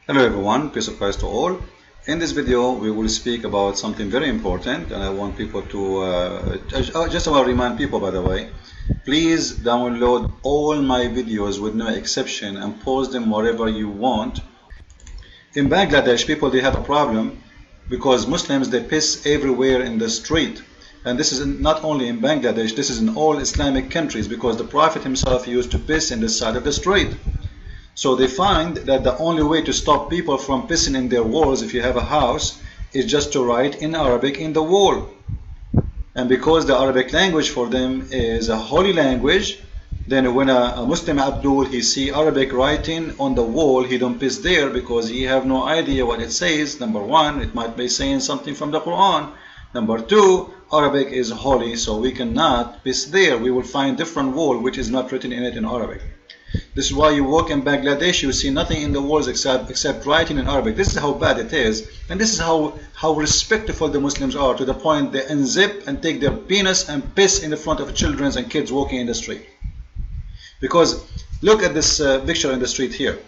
Hello everyone, peace of Christ to all. In this video we will speak about something very important, and I want people to just want to remind people, by the way, please download all my videos with no exception and post them wherever you want. In Bangladesh, people, they have a problem because Muslims, they piss everywhere in the street. And this is not only in Bangladesh, this is in all Islamic countries, because the Prophet himself used to piss in the side of the street. So they find that the only way to stop people from pissing in their walls, if you have a house, is just to write in Arabic in the wall. And because the Arabic language for them is a holy language, then when a Muslim Abdul, he see Arabic writing on the wall, he don't piss there because he have no idea what it says. Number one, it might be saying something from the Quran. Number two, Arabic is holy, so we cannot piss there. We will find different wall which is not written in it in Arabic. This is why you walk in Bangladesh, you see nothing in the walls except writing in Arabic. This is how bad it is, and this is how respectful the Muslims are, to the point they unzip and take their penis and piss in the front of children and kids walking in the street. Because look at this picture in the street here.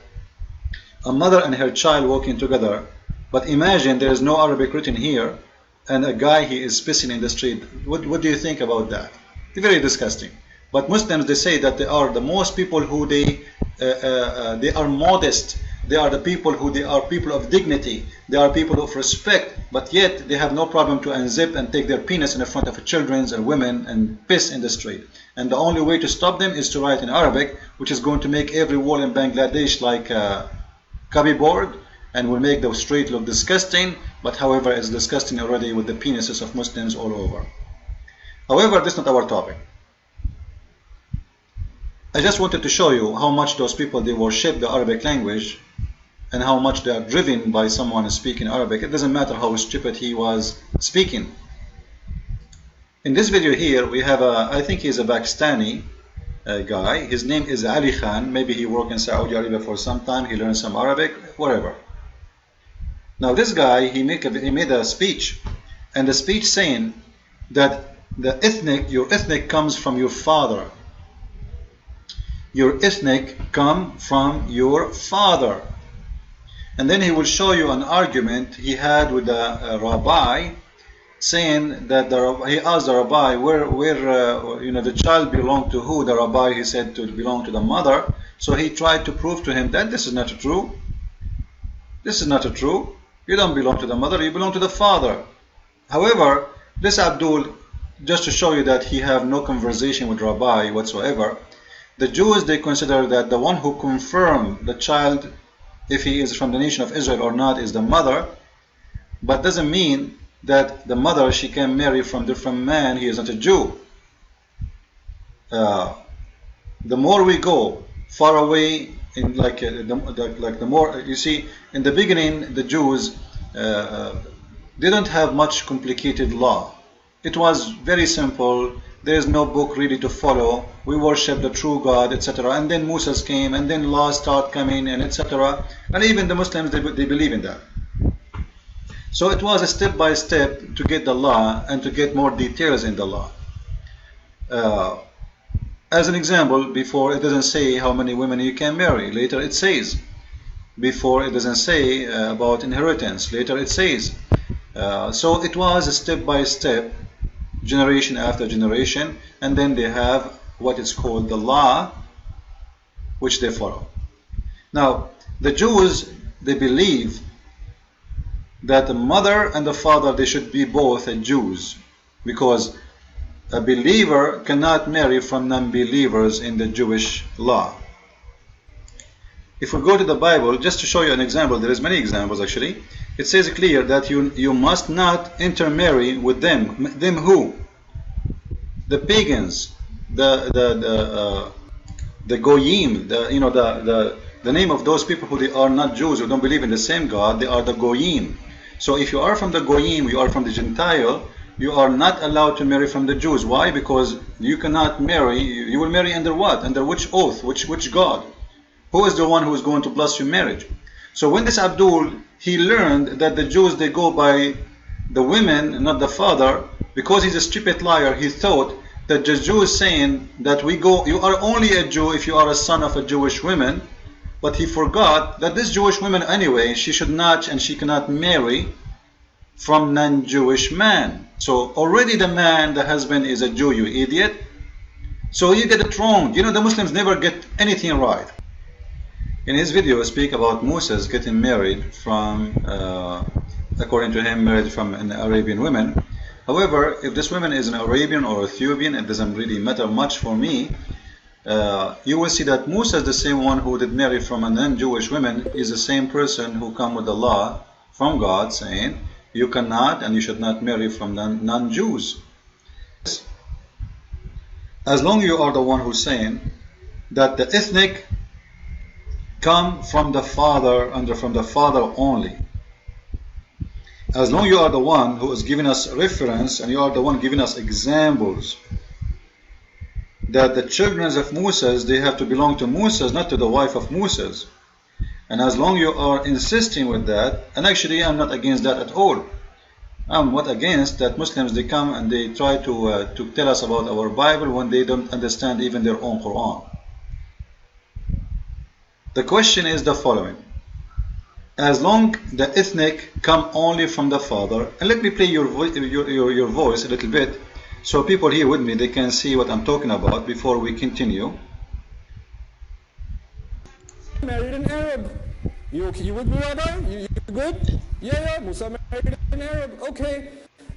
A mother and her child walking together, but imagine there is no Arabic written here, and a guy, he is pissing in the street. What do you think about that? It's very disgusting. But Muslims, they say that they are the most people who they are modest. They are the people who they are people of dignity. They are people of respect. But yet they have no problem to unzip and take their penis in the front of children and women and piss in the street. And the only way to stop them is to write in Arabic, which is going to make every wall in Bangladesh like a cupboard, and will make the street look disgusting. But however, it's disgusting already with the penises of Muslims all over. However, this is not our topic. I just wanted to show you how much those people, they worship the Arabic language, and how much they are driven by someone speaking Arabic. It doesn't matter how stupid he was speaking. In this video here, we have I think he's a Pakistani guy. His name is Ali Khan. Maybe he worked in Saudi Arabia for some time. He learned some Arabic, whatever. Now this guy, he made a speech, and the speech saying that your ethnic comes from your father. Your ethnic come from your father. And then he will show you an argument he had with a rabbi, saying that he asked the rabbi where the child belonged to who. The rabbi, he said to belong to the mother. So he tried to prove to him that this is not true. This is not true. You don't belong to the mother, you belong to the father. However, this Abdul, just to show you that he have no conversation with rabbi whatsoever, the Jews, they consider that the one who confirmed the child, if he is from the nation of Israel or not, is the mother. But doesn't mean that the mother, she can marry from different man. He is not a Jew. The more we go far away, in the more you see. In the beginning, the Jews didn't have much complicated law. It was very simple. There is no book really to follow. We worship the true God, etc. And then Moses came, and then laws start coming, and etc. And even the Muslims, they believe in that. So it was a step by step to get the law and to get more details in the law. As an example, before it doesn't say how many women you can marry. Later it says. Before it doesn't say about inheritance. Later it says. So it was a step by step, generation after generation, and then they have what is called the law, which they follow. Now, the Jews, they believe that the mother and the father, they should be both Jews, because a believer cannot marry from non-believers in the Jewish law. If we go to the Bible, just to show you an example, there is many examples actually. It says clear that you must not intermarry with them. Them who? The pagans, the goyim, the name of those people who they are not Jews, who don't believe in the same God. They are the goyim. So if you are from the goyim, you are from the Gentile, you are not allowed to marry from the Jews. Why? Because you cannot marry. You will marry under what? Under which oath? Which God? Who is the one who is going to bless your marriage? So when this Abdul, he learned that the Jews, they go by the women, not the father, because he's a stupid liar, he thought that the Jew is saying that you are only a Jew if you are a son of a Jewish woman, but he forgot that this Jewish woman anyway, she should not and she cannot marry from non-Jewish man. So already the man, the husband, is a Jew, you idiot. So you get it wrong. You know, the Muslims never get anything right. In his video, I speak about Moses getting married from, according to him, married from an Arabian woman. However, if this woman is an Arabian or Ethiopian, it doesn't really matter much for me. You will see that Moses, the same one who did marry from a non-Jewish woman, is the same person who come with the law from God saying you cannot and you should not marry from non-Jews. As long as you are the one who's saying that the ethnic come from the father and from the father only, as long as you are the one who is giving us reference and you are the one giving us examples that the children of Moses, they have to belong to Moses, not to the wife of Moses. And as long as you are insisting with that, and actually I'm not against that at all. I'm not against that Muslims, they come and they try to tell us about our Bible when they don't understand even their own Quran. The question is the following. As long the ethnic come only from the father, and let me play your voice a little bit, so people here with me, they can see what I'm talking about before we continue. Married an Arab. You with me, Rabbi? You good? Yeah, Musa married an Arab. Okay.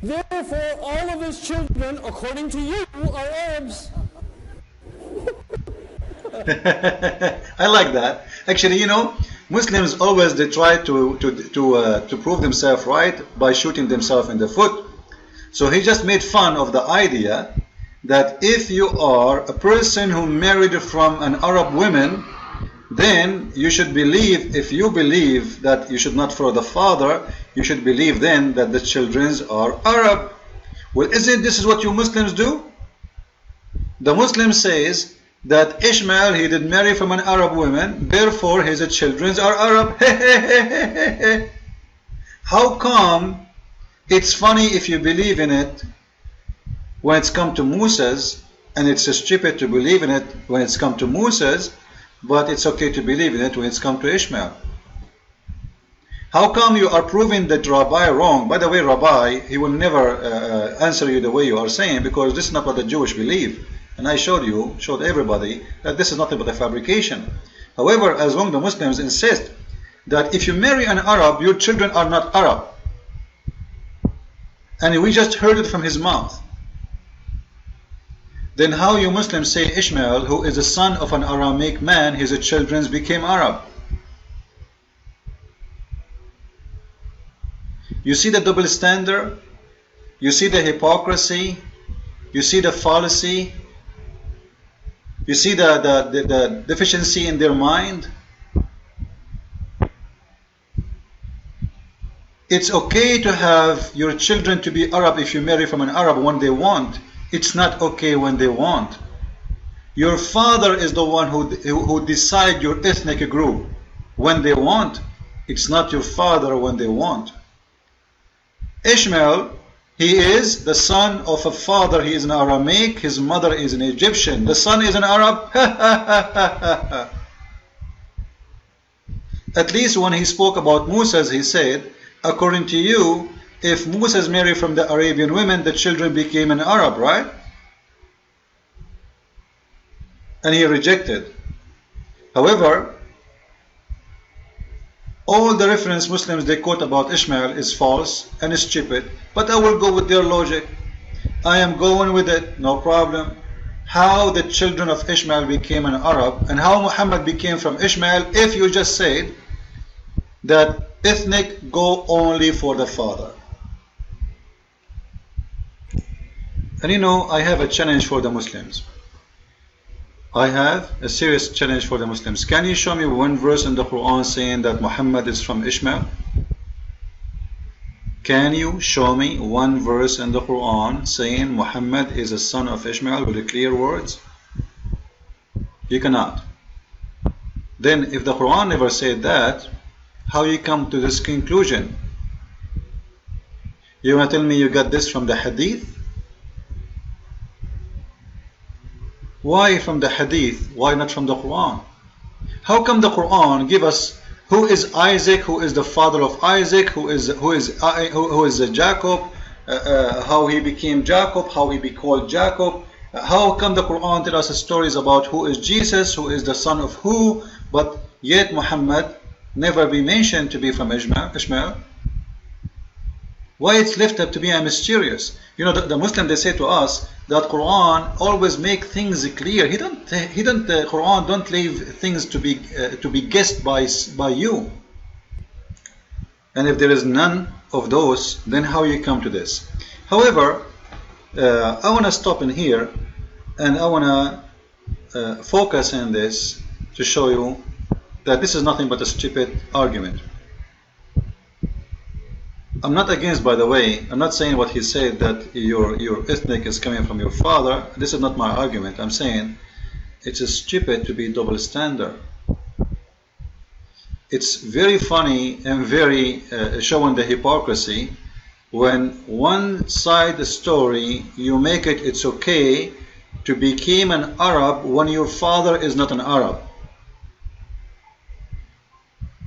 Therefore, all of his children, according to you, are Arabs. I like that. Actually, you know, Muslims always they try to prove themselves right by shooting themselves in the foot. So he just made fun of the idea that if you are a person who married from an Arab woman, then you should believe, if you believe that you should not follow the father, you should believe then that the children are Arab. Well, isn't this is what you Muslims do? The Muslim says that Ishmael, he did marry from an Arab woman, therefore his children are Arab. How come it's funny if you believe in it when it's come to Moses, and it's stupid to believe in it when it's come to Moses, but it's okay to believe in it when it's come to Ishmael? How come you are proving that Rabbi wrong? By the way, Rabbi, he will never answer you the way you are saying, because this is not what the Jewish believe. And I showed everybody that this is nothing but a fabrication. However, as long as the Muslims insist that if you marry an Arab, your children are not Arab, and we just heard it from his mouth, then how you Muslims say Ishmael, who is the son of an Aramic man, his children became Arab? You see the double standard? You see the hypocrisy? You see the fallacy? You see the deficiency in their mind? It's okay to have your children to be Arab if you marry from an Arab when they want. It's not okay when they want. Your father is the one who decide your ethnic group when they want. It's not your father when they want. Ishmael, he is the son of a father. He is an Aramaic. His mother is an Egyptian. The son is an Arab. At least when he spoke about Moses, he said, according to you, if Moses married from the Arabian women, the children became an Arab, right? And he rejected. However, all the reference Muslims they quote about Ishmael is false and is stupid, but I will go with their logic. I am going with it, no problem. How the children of Ishmael became an Arab and how Muhammad became from Ishmael, if you just said that ethnic go only for the father. And you know, I have a challenge for the Muslims. I have a serious challenge for the Muslims. Can you show me one verse in the Quran saying that Muhammad is from Ishmael? Can you show me one verse in the Quran saying Muhammad is a son of Ishmael with clear words? You cannot. Then if the Quran never said that, how you come to this conclusion? You want to tell me you got this from the Hadith? Why from the Hadith? Why not from the Quran? How come the Quran give us who is Isaac, who is the father of Isaac, who is Jacob, how he became Jacob, how he be called Jacob? How come the Quran tells us stories about who is Jesus, who is the son of who, but yet Muhammad never be mentioned to be from Ishmael? Why it's left up to be mysterious? You know, the Muslim, they say to us that Quran always make things clear. The Quran don't leave things to be guessed by you. And if there is none of those, then how you come to this? However, I want to stop in here, and I want to focus on this to show you that this is nothing but a stupid argument. I'm not against, by the way, I'm not saying what he said that your ethnic is coming from your father. This is not my argument. I'm saying it's stupid to be double standard. It's very funny and very showing the hypocrisy when one side story you make it's okay to become an Arab when your father is not an Arab.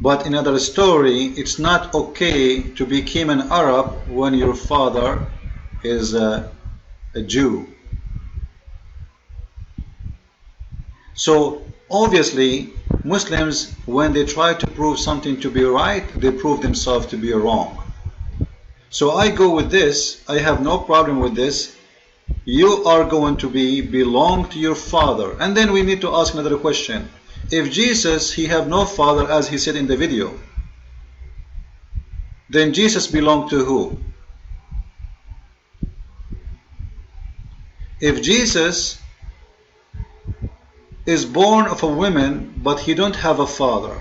But in another story, it's not okay to become an Arab when your father is a Jew. So obviously, Muslims, when they try to prove something to be right, they prove themselves to be wrong. So I go with this. I have no problem with this. You are going to belong to your father. And then we need to ask another question. If Jesus, he have no father, as he said in the video, then Jesus belonged to who? If Jesus is born of a woman, but he don't have a father,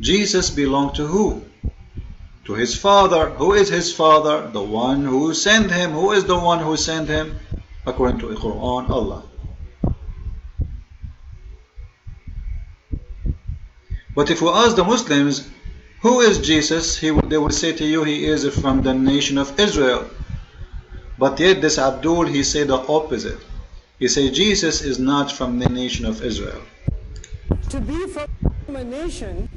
Jesus belonged to who? To his father. Who is his father? The one who sent him. Who is the one who sent him? According to the Quran, Allah. But if we ask the Muslims, who is Jesus? They will say to you, he is from the nation of Israel. But yet this Abdul, he said the opposite. He said Jesus is not from the nation of Israel. To be from a nation,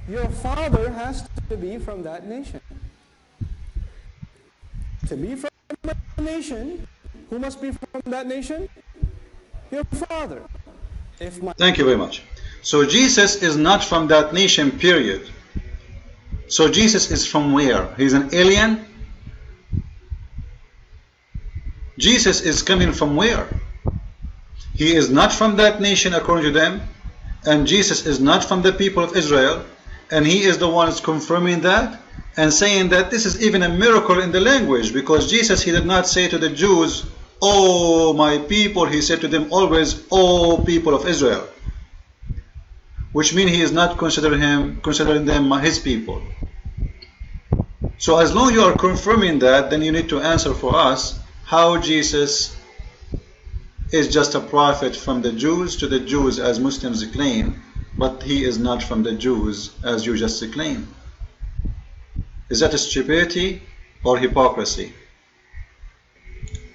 your father has to be from that nation. To be from a nation, who must be from that nation? Your father. Thank you very much. So Jesus is not from that nation, period. So Jesus is from where? He's an alien? Jesus is coming from where? He is not from that nation according to them, and Jesus is not from the people of Israel, and he is the one who's confirming that and saying that this is even a miracle in the language, because Jesus, he did not say to the Jews, "Oh my people," he said to them always, "Oh people of Israel," which means he is not considering them his people. So as long as you are confirming that, then you need to answer for us how Jesus is just a prophet from the Jews to the Jews as Muslims claim, but he is not from the Jews as you just claim. Is that a stupidity or hypocrisy?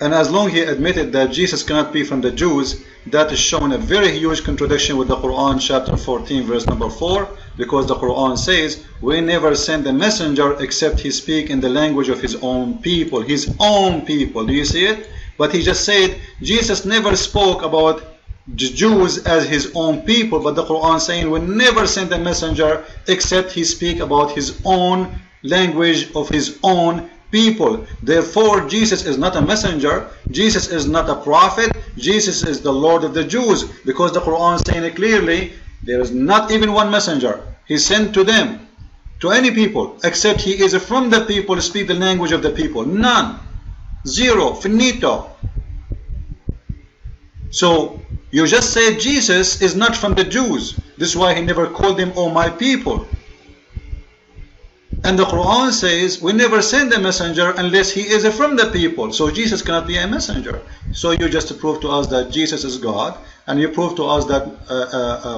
And as long as he admitted that Jesus cannot be from the Jews, that is showing a very huge contradiction with the Quran chapter 14 verse number 4, because the Quran says, we never send a messenger except he speak in the language of his own people. His own people. Do you see it? But he just said Jesus never spoke about the Jews as his own people, but the Quran saying we never send a messenger except he speak about his own language of his own people. Therefore Jesus is not a messenger, Jesus is not a prophet, Jesus is the Lord of the Jews, because the Quran is saying it clearly, there is not even one messenger he sent to them, to any people, except he is from the people, speak the language of the people. None. Zero. Finito. So you just said Jesus is not from the Jews. This is why he never called them, "Oh my people." And the Quran says we never send a messenger unless he is from the people. So Jesus cannot be a messenger. So you just prove to us that Jesus is God, and you prove to us that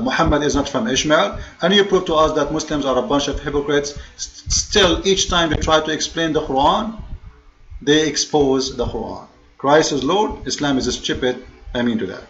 Muhammad is not from Ishmael, and you prove to us that Muslims are a bunch of hypocrites. Still, each time they try to explain the Quran, they expose the Quran. Christ is Lord, Islam is stupid. I mean to that.